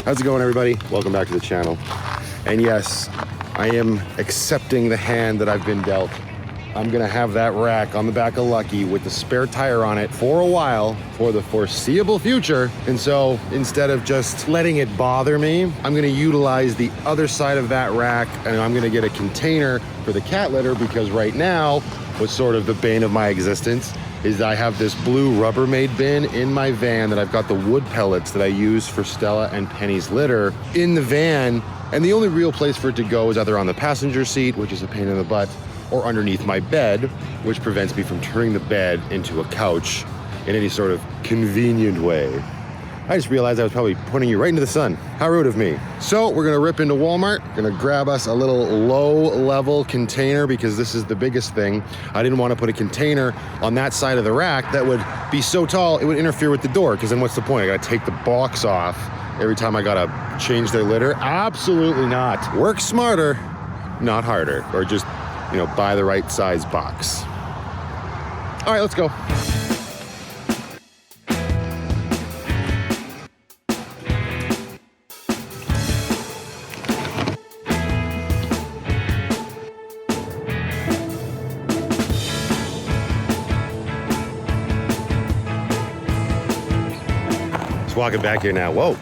How's it going, everybody? Welcome back to the channel. And yes, I am accepting the hand that I've been dealt. I'm gonna have that rack on the back of Lucky with the spare tire on it for a while, for the foreseeable future. And so instead of just letting it bother me, I'm gonna utilize the other side of that rack, and I'm gonna get a container for the cat litter, because right now, what's sort of the bane of my existence is I have this blue Rubbermaid bin in my van that I've got the wood pellets that I use for Stella and Penny's litter in the van. And the only real place for it to go is either on the passenger seat, which is a pain in the butt, or underneath my bed, which prevents me from turning the bed into a couch in any sort of convenient way. I just realized I was probably putting you right into the sun. How rude of me. So we're gonna rip into Walmart, gonna grab us a little low-level container, because this is the biggest thing. I didn't want to put a container on that side of the rack that would be so tall it would interfere with the door, because then what's the point? I gotta take the box off every time I gotta change their litter. Absolutely not. Work smarter, not harder. Or just, you know, buy the right size box. All right, let's go. Just walking back here now. Whoa,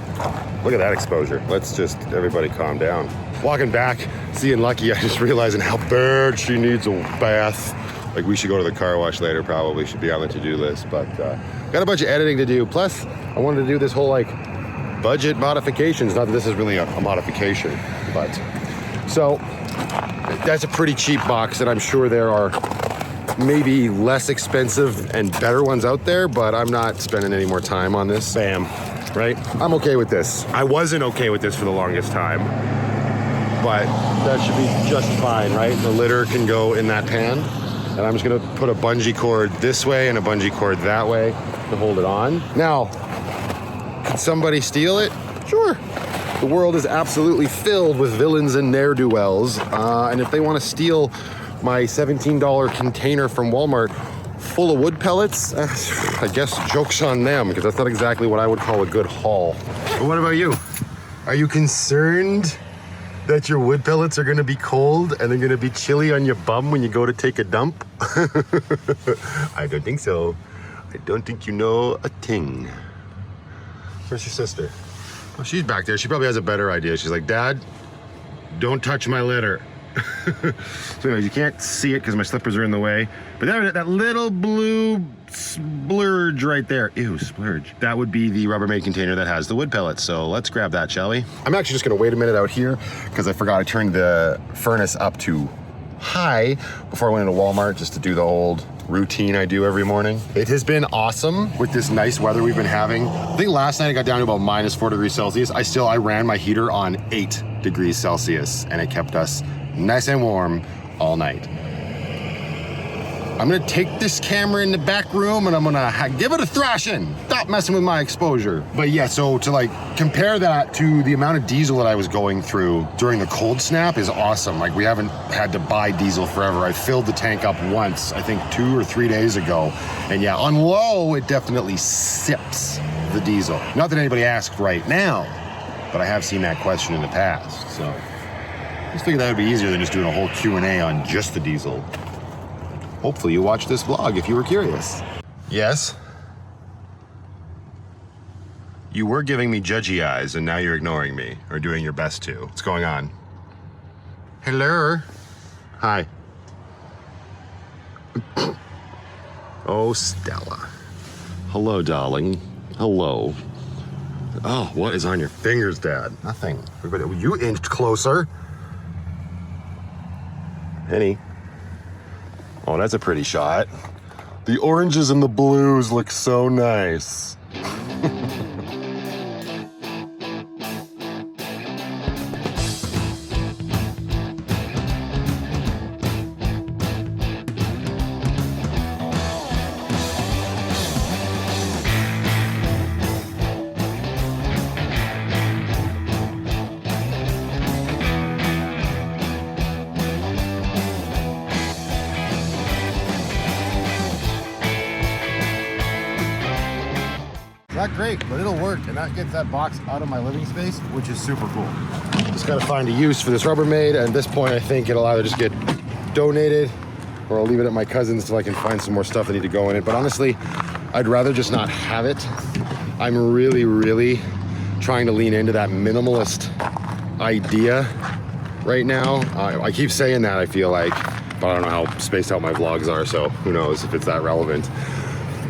look at that exposure. Let's just, everybody calm down. Walking back, seeing Lucky, I just realizing how bad she needs a bath. Like, we should go to the car wash later, probably should be on the to-do list, but got a bunch of editing to do. Plus, I wanted to do this whole like budget modifications. Not that this is really a modification, but so that's a pretty cheap box, and I'm sure there are maybe less expensive and better ones out there, but I'm not spending any more time on this. Bam, right? I'm okay with this. I wasn't okay with this for the longest time, but that should be just fine, right? The litter can go in that pan, and I'm just gonna put a bungee cord this way and a bungee cord that way to hold it on. Now, could somebody steal it? Sure. The world is absolutely filled with villains and ne'er-do-wells, and if they want to steal my $17 container from Walmart full of wood pellets, I guess joke's on them, because that's not exactly what I would call a good haul. But what about you? Are you concerned that your wood pellets are gonna be cold and they're gonna be chilly on your bum when you go to take a dump? I don't think so. I don't think you know a thing. Where's your sister? Oh, she's back there. She probably has a better idea. She's like, Dad, don't touch my litter. So anyways, you can't see it because my slippers are in the way, but that little blue splurge right there, ew, splurge, that would be the Rubbermaid container that has the wood pellets. So let's grab that, shall we? I'm actually just gonna wait a minute out here because I forgot I turned the furnace up to high before I went into Walmart, just to do the old routine I do every morning. It has been awesome with this nice weather we've been having. I think last night I got down to about -4 degrees Celsius. I ran my heater on 8 degrees Celsius, and it kept us nice and warm all night. I'm gonna take this camera in the back room and I'm gonna give it a thrashing. Stop messing with my exposure. But yeah, so to like compare that to the amount of diesel that I was going through during the cold snap is awesome. Like, we haven't had to buy diesel forever. I filled the tank up once, I think 2 or 3 days ago. And yeah, on low, it definitely sips the diesel. Not that anybody asked right now, but I have seen that question in the past, so. I just figured that would be easier than just doing a whole Q&A on just the diesel. Hopefully you watched this vlog if you were curious. Yes? You were giving me judgy eyes and now you're ignoring me, or doing your best to. What's going on? Hello? Hi. Oh, Stella. Hello, darling. Hello. Oh, what is on your fingers, Dad? Nothing. Everybody, you inched closer. Penny. Oh, that's a pretty shot. The oranges and the blues look so nice. Not great, but it'll work, and that gets that box out of my living space, which is super cool. Just gotta find a use for this Rubbermaid, and at this point I think it'll either just get donated or I'll leave it at my cousin's until I can find some more stuff that need to go in it. But honestly, I'd rather just not have it. I'm really trying to lean into that minimalist idea right now. I keep saying that, I feel like, but I don't know how spaced out my vlogs are, so who knows if it's that relevant.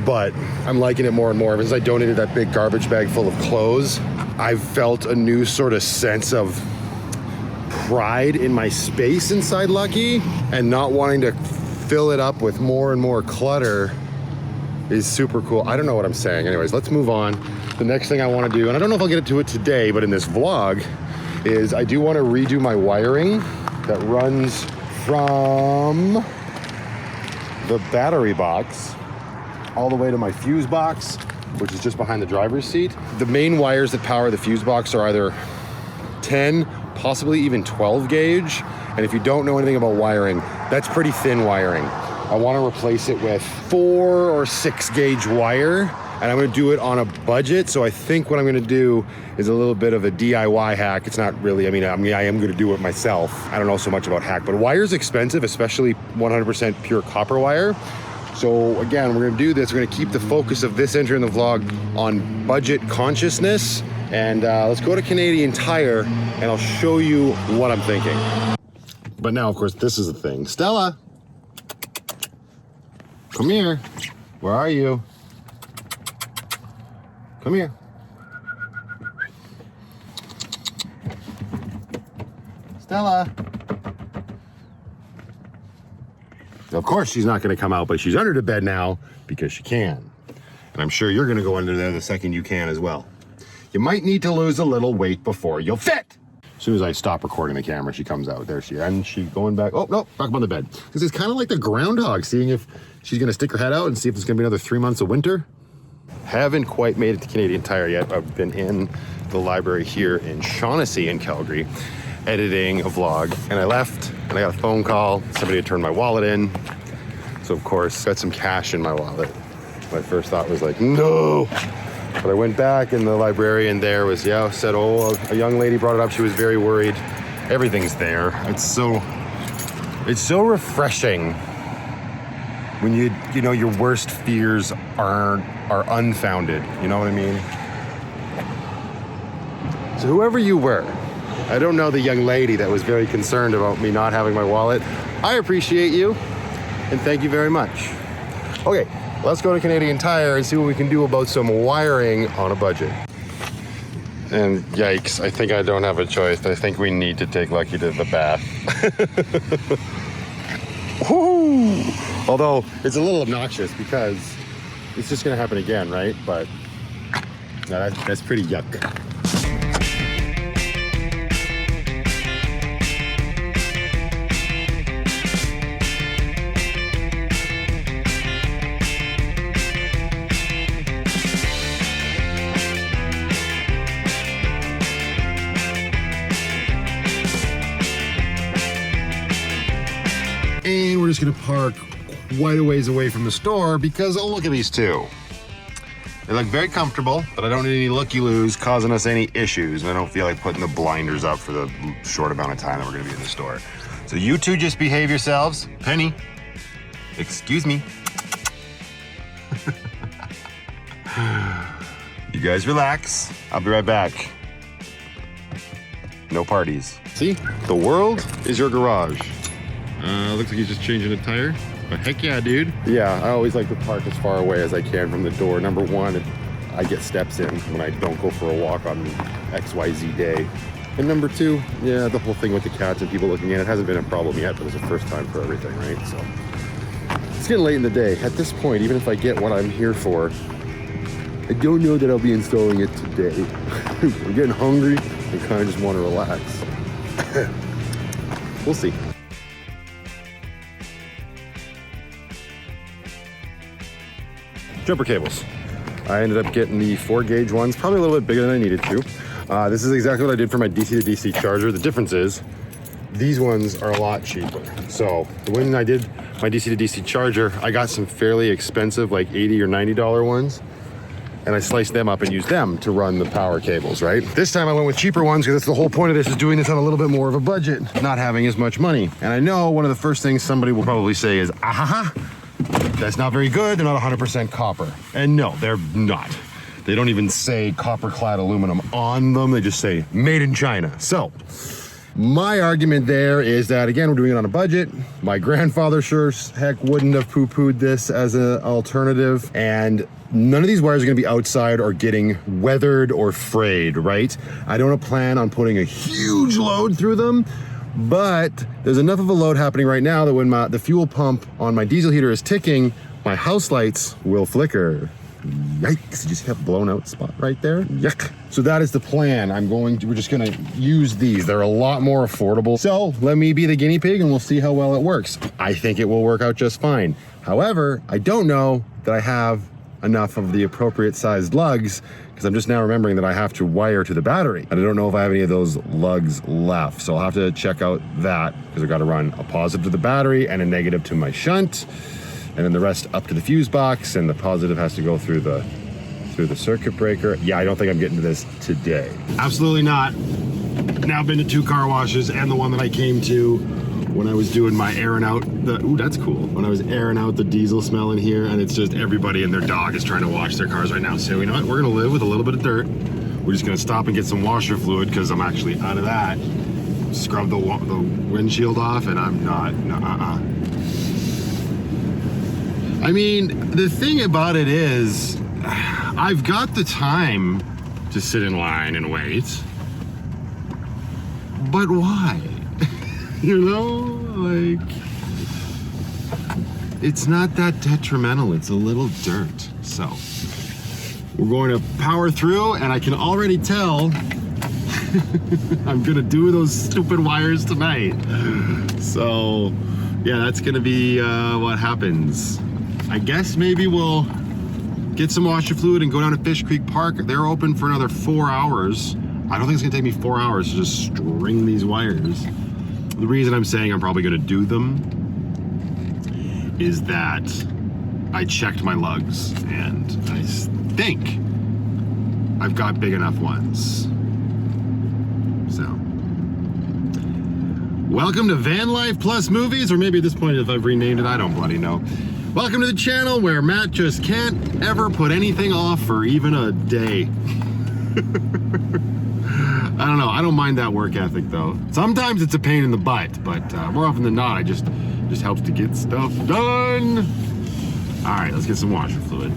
But I'm liking it more and more. Ever since I donated that big garbage bag full of clothes, I've felt a new sort of sense of pride in my space inside Lucky, and not wanting to fill it up with more and more clutter is super cool. I don't know what I'm saying. Anyways, let's move on. The next thing I want to do, and I don't know if I'll get to it today, but in this vlog, is I do want to redo my wiring that runs from the battery box all the way to my fuse box, which is just behind the driver's seat. The main wires that power the fuse box are either 10, possibly even 12 gauge. And if you don't know anything about wiring, that's pretty thin wiring. I want to replace it with 4 or 6 gauge wire, and I'm going to do it on a budget. So I think what I'm going to do is a little bit of a DIY hack. It's not really, I am going to do it myself. I don't know so much about hack, but wire's expensive, especially 100% pure copper wire. So again, we're going to do this. We're going to keep the focus of this entry in the vlog on budget consciousness. And let's go to Canadian Tire and I'll show you what I'm thinking. But now, of course, this is the thing. Stella, come here. Where are you? Come here. Stella. Of course she's not going to come out, but she's under the bed now because she can. And I'm sure you're going to go under there the second you can as well. You might need to lose a little weight before you'll fit. As soon as I stop recording the camera, she comes out. There she is. And she's going back. Oh, no, back up on the bed. Because it's kind of like the groundhog, seeing if she's going to stick her head out and see if it's going to be another 3 months of winter. Haven't quite made it to Canadian Tire yet. I've been in the library here in Shaughnessy in Calgary, editing a vlog. And I left, and I got a phone call. Somebody had turned my wallet in. So, of course, got some cash in my wallet. My first thought was like, no. But I went back, and the librarian there was, said, oh, a young lady brought it up. She was very worried. Everything's there. It's so refreshing when you know your worst fears are unfounded. You know what I mean? So whoever you were, I don't know the young lady that was very concerned about me not having my wallet. I appreciate you, and thank you very much. Okay. Let's go to Canadian Tire and see what we can do about some wiring on a budget. And yikes, I think I don't have a choice. I think we need to take Lucky to the bath. Woo! Although it's a little obnoxious because it's just gonna happen again, right? But no, that's pretty yuck. And we're just gonna park quite a ways away from the store because, oh, look at these two. They look very comfortable, but I don't need any looky-loos causing us any issues. And I don't feel like putting the blinders up for the short amount of time that we're gonna be in the store. So you two just behave yourselves. Penny, excuse me. You guys relax. I'll be right back. No parties. See, the world is your garage. Looks like he's just changing a tire. But heck yeah, dude. Yeah, I always like to park as far away as I can from the door. Number one, I get steps in when I don't go for a walk on XYZ day. And number two, yeah, the whole thing with the cats and people looking in, it hasn't been a problem yet, but it's the first time for everything, right? So it's getting late in the day. At this point, even if I get what I'm here for, I don't know that I'll be installing it today. I'm getting hungry and kind of just want to relax. We'll see. Jumper cables. I ended up getting the 4 gauge ones, probably a little bit bigger than I needed to. This is exactly what I did for my DC to DC charger. The difference is these ones are a lot cheaper. So when I did my DC to DC charger, I got some fairly expensive, like $80 or $90 ones. and I sliced them up and used them to run the power cables, right? This time I went with cheaper ones because that's the whole point of this, is doing this on a little bit more of a budget, not having as much money. And I know one of the first things somebody will probably say is, ahaha, that's not very good, they're not 100% copper. And no, they're not. They don't even say copper clad aluminum on them, they just say made in China. So, my argument there is that, again, we're doing it on a budget. My grandfather sure as heck wouldn't have poo-pooed this as an alternative, and none of these wires are gonna be outside or getting weathered or frayed, right? I don't plan on putting a huge load through them, but there's enough of a load happening right now that when the fuel pump on my diesel heater is ticking, my house lights will flicker. Yikes, you see that blown out spot right there? Yuck. So that is the plan. We're just gonna use these. They're a lot more affordable. So let me be the guinea pig and we'll see how well it works. I think it will work out just fine. However, I don't know that I have enough of the appropriate sized lugs, because I'm just now remembering that I have to wire to the battery. And I don't know if I have any of those lugs left. So I'll have to check out that, because I've got to run a positive to the battery and a negative to my shunt, and then the rest up to the fuse box, and the positive has to go through the circuit breaker. Yeah, I don't think I'm getting to this today. Absolutely not. Now I've been to 2 car washes and the one that I came to when I was doing my airing out ooh, that's cool. When I was airing out the diesel smell in here, and it's just everybody and their dog is trying to wash their cars right now. So you know what? We're gonna live with a little bit of dirt. We're just gonna stop and get some washer fluid, because I'm actually out of that. Scrub the windshield off, and I'm not, I mean, the thing about it is, I've got the time to sit in line and wait, but why? You know, like, it's not that detrimental. It's a little dirt. So we're going to power through, and I can already tell I'm gonna do those stupid wires tonight. So yeah, that's gonna be what happens. I guess maybe we'll get some washer fluid and go down to Fish Creek Park. They're open for another 4 hours. I don't think it's gonna take me 4 hours to just string these wires. The reason I'm saying I'm probably gonna do them is that I checked my lugs, and I think I've got big enough ones. So, welcome to Vanlife Plus Movies, or maybe at this point if I've renamed it, I don't bloody know. Welcome to the channel where Matt just can't ever put anything off for even a day. I don't know, I don't mind that work ethic though. Sometimes it's a pain in the butt, but more often than not, it just helps to get stuff done. All right, let's get some washer fluid.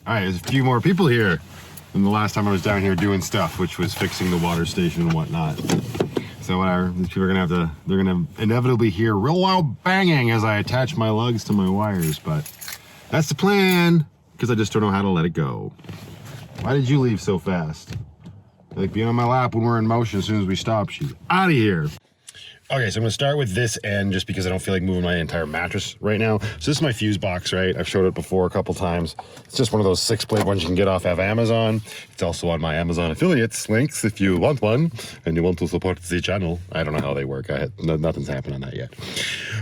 All right, there's a few more people here than the last time I was down here doing stuff, which was fixing the water station and whatnot. So whatever, these people are they're gonna inevitably hear real loud banging as I attach my lugs to my wires, but that's the plan, because I just don't know how to let it go. Why did you leave so fast? Like being on my lap when we're in motion, as soon as we stop, she's out of here. Okay, so I'm gonna start with this end just because I don't feel like moving my entire mattress right now. So this is my fuse box, right? I've showed it before a couple times. It's just one of those 6-blade ones you can get off of Amazon. It's also on my Amazon affiliates links if you want one and you want to support the channel. I don't know how they work. Nothing's happened on that yet.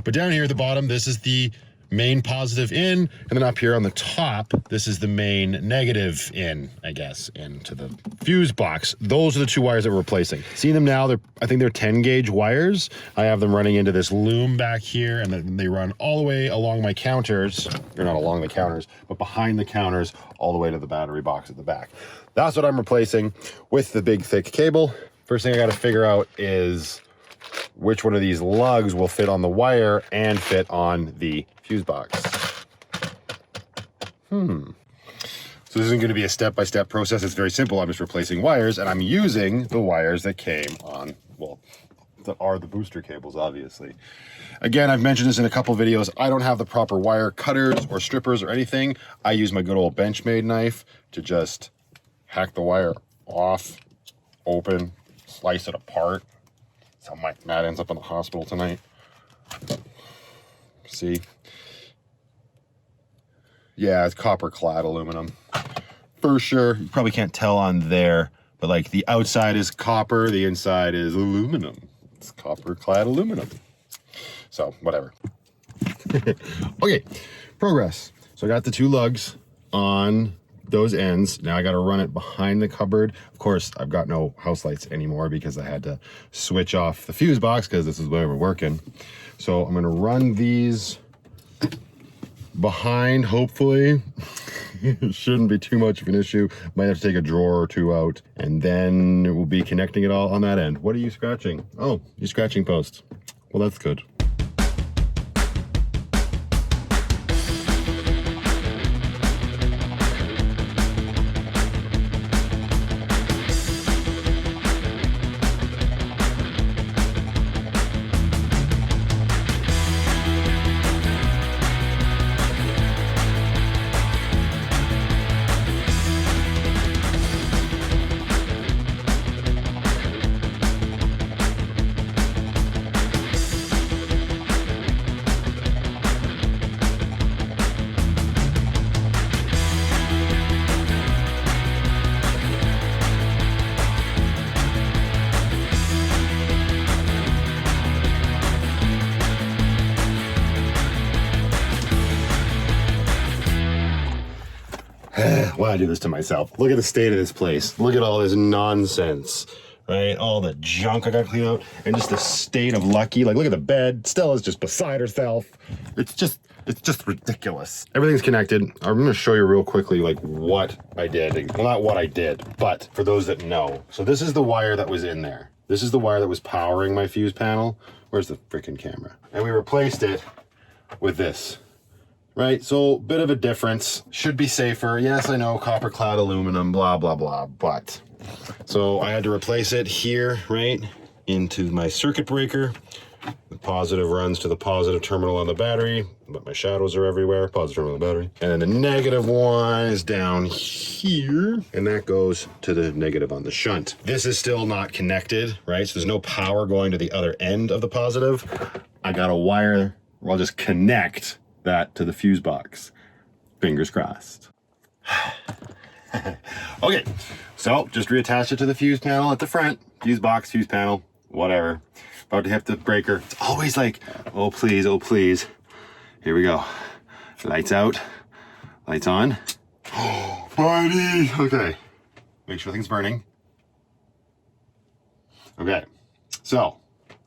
But down here at the bottom, this is the main positive in, and then up here on the top, this is the main negative in, I guess, into the fuse box. Those are the 2 wires that we're replacing. See them now? I think they're 10 gauge wires. I have them running into this loom back here, and then they run all the way along my counters. They're not along the counters, but behind the counters, all the way to the battery box at the back. That's what I'm replacing with the big thick cable. First thing I gotta figure out is which one of these lugs will fit on the wire and fit on the fuse box. So this isn't going to be a step-by-step process. It's very simple. I'm just replacing wires, and I'm using the wires that came on, well, that are the booster cables, obviously. Again, I've mentioned this in a couple videos. I don't have the proper wire cutters or strippers or anything. I use my good old Benchmade knife to just hack the wire off, open, slice it apart. That's how Matt ends up in the hospital tonight. See? Yeah, it's copper clad aluminum. For sure. You probably can't tell on there, but like the outside is copper, the inside is aluminum. It's copper clad aluminum. So, whatever. Okay, progress. So I got the 2 lugs on those ends. Now I got to run it behind the cupboard. Of course, I've got no house lights anymore because I had to switch off the fuse box because this is where we're working. So I'm going to run these behind, hopefully. It shouldn't be too much of an issue. Might have to take a drawer or 2 out, and then it will be connecting it all on that end. What are you scratching? Oh, you're scratching posts. Well, that's good. Why I do this to myself? Look at the state of this place. Look at all this nonsense, right? All the junk I got to clean out, and just the state of Lucky. Like, look at the bed. Stella's just beside herself. It's just ridiculous. Everything's connected. I'm going to show you real quickly, like, what I did. Well, not what I did, but for those that know. So this is the wire that was in there. This is the wire that was powering my fuse panel. Where's the freaking camera? And we replaced it with this. Right, so bit of a difference. Should be safer. Yes, I know, copper clad aluminum, blah, blah, blah, but. So I had to replace it here, right, into my circuit breaker. The positive runs to the positive terminal on the battery, but my shadows are everywhere, positive terminal on the battery. And then the negative one is down here, and that goes to the negative on the shunt. This is still not connected, right, so there's no power going to the other end of the positive. I got a wire where I'll just connect that to the fuse box. Fingers crossed. Okay, so just reattach it to the fuse panel at the front. Fuse box, fuse panel, whatever. About to hit the breaker. It's always like, oh please, oh please. Here we go. Lights out, lights on. Oh, buddy. Okay, make sure nothing's burning. Okay, so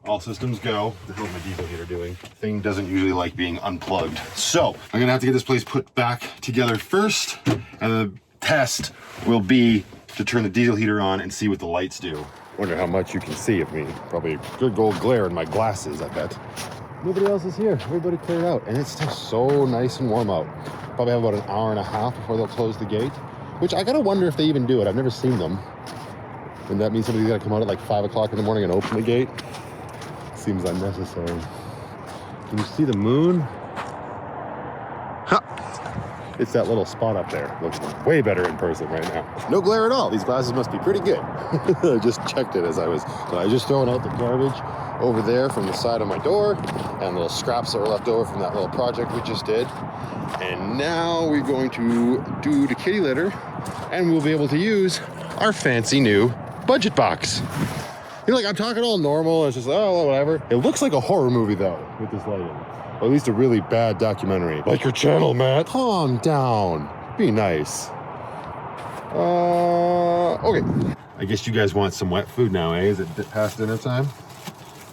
all systems go. What the hell is my diesel heater doing? Thing doesn't usually like being unplugged. So I'm gonna have to get this place put back together first, and the test will be to turn the diesel heater on and see what the lights do. Wonder how much you can see of me. Probably good gold glare in my glasses, I bet. Nobody else is here. Everybody cleared out, and it's still so nice and warm out. Probably have about an hour and a half before they'll close the gate, which I gotta wonder if they even do it. I've never seen them. And that means somebody's gotta come out at like 5 o'clock in the morning and open the gate. Seems unnecessary. Can you see the moon? Ha! It's that little spot up there. Looks way better in person right now. No glare at all. These glasses must be pretty good. I just checked it as I was. So I was just throwing out the garbage over there from the side of my door and little scraps that were left over from that little project we just did. And now we're going to do the kitty litter and we'll be able to use our fancy new budget box. You know, like I'm talking all normal. It's just, oh, whatever. It looks like a horror movie though with this lighting. Or at least a really bad documentary. Like your channel, Matt. Calm down. Be nice. Okay. I guess you guys want some wet food now, eh? Is it past dinner time?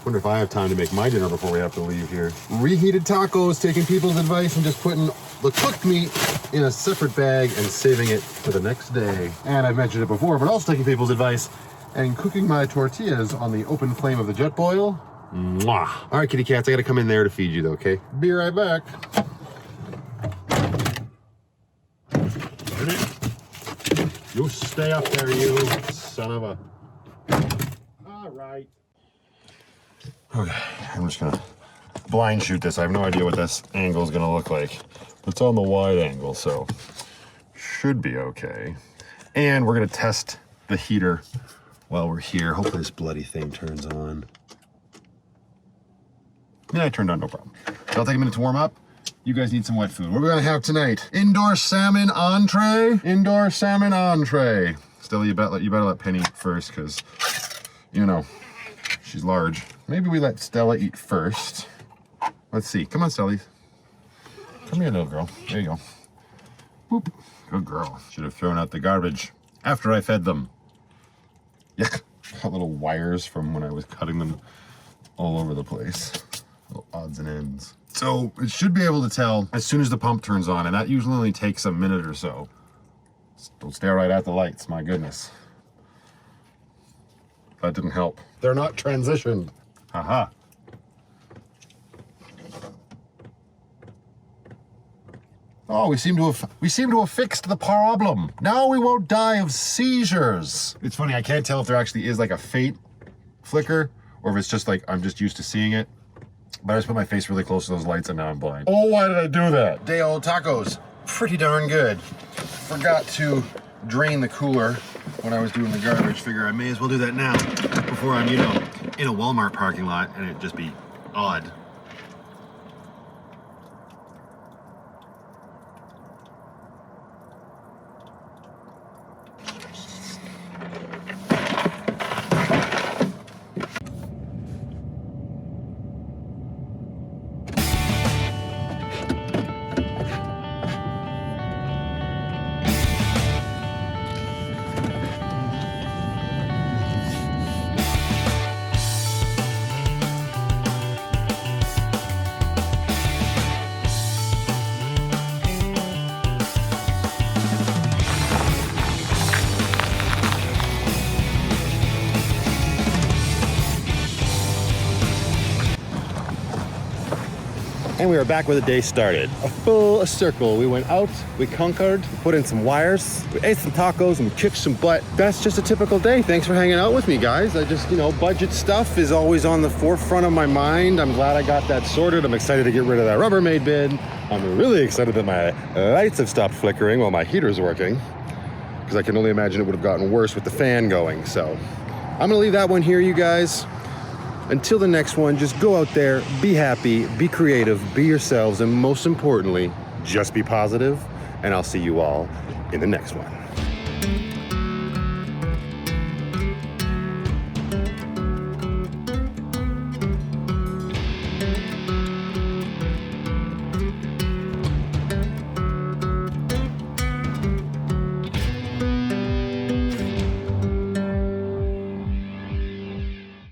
Wonder if I have time to make my dinner before we have to leave here. Reheated tacos, taking people's advice and just putting the cooked meat in a separate bag and saving it for the next day. And I've mentioned it before, but also taking people's advice and cooking my tortillas on the open flame of the jet boil. Mwah. All right, kitty cats, I gotta come in there to feed you though, okay? Be right back. You stay up there, you son of a... All right. Okay, I'm just gonna blind shoot this. I have no idea what this angle is gonna look like. It's on the wide angle, so should be okay. And we're gonna test the heater while we're here. Hopefully this bloody thing turns on. Yeah, it turned on, no problem. So I'll take a minute to warm up. You guys need some wet food. What are we gonna have tonight? Indoor salmon entree. Indoor salmon entree. Stella, you better let Penny eat first, because, you know, she's large. Maybe we let Stella eat first. Let's see. Come on, Stella. Come here, little girl. There you go. Boop. Good girl. Should have thrown out the garbage after I fed them. Yuck. Got little wires from when I was cutting them all over the place. Little odds and ends. So it should be able to tell as soon as the pump turns on, and that usually only takes a minute or so. Don't stare right at the lights, my goodness. That didn't help. They're not transitioned. Haha. Oh, we seem to have fixed the problem. Now we won't die of seizures. It's funny, I can't tell if there actually is like a faint flicker or if it's just like I'm just used to seeing it. But I just put my face really close to those lights and now I'm blind. Oh, why did I do that? Day old tacos. Pretty darn good. Forgot to drain the cooler when I was doing the garbage. Figure I may as well do that now before I'm, you know, in a Walmart parking lot and it'd just be odd. And we are back where the day started. A full circle. We went out, we conquered, put in some wires, we ate some tacos, and we kicked some butt. That's just a typical day. Thanks for hanging out with me, guys. I just, you know, budget stuff is always on the forefront of my mind. I'm glad I got that sorted. I'm excited to get rid of that Rubbermaid bin. I'm really excited that my lights have stopped flickering while my heater's working, because I can only imagine it would have gotten worse with the fan going. So I'm gonna leave that one here, you guys. Until the next one, just go out there, be happy, be creative, be yourselves, and most importantly, just be positive, and I'll see you all in the next one.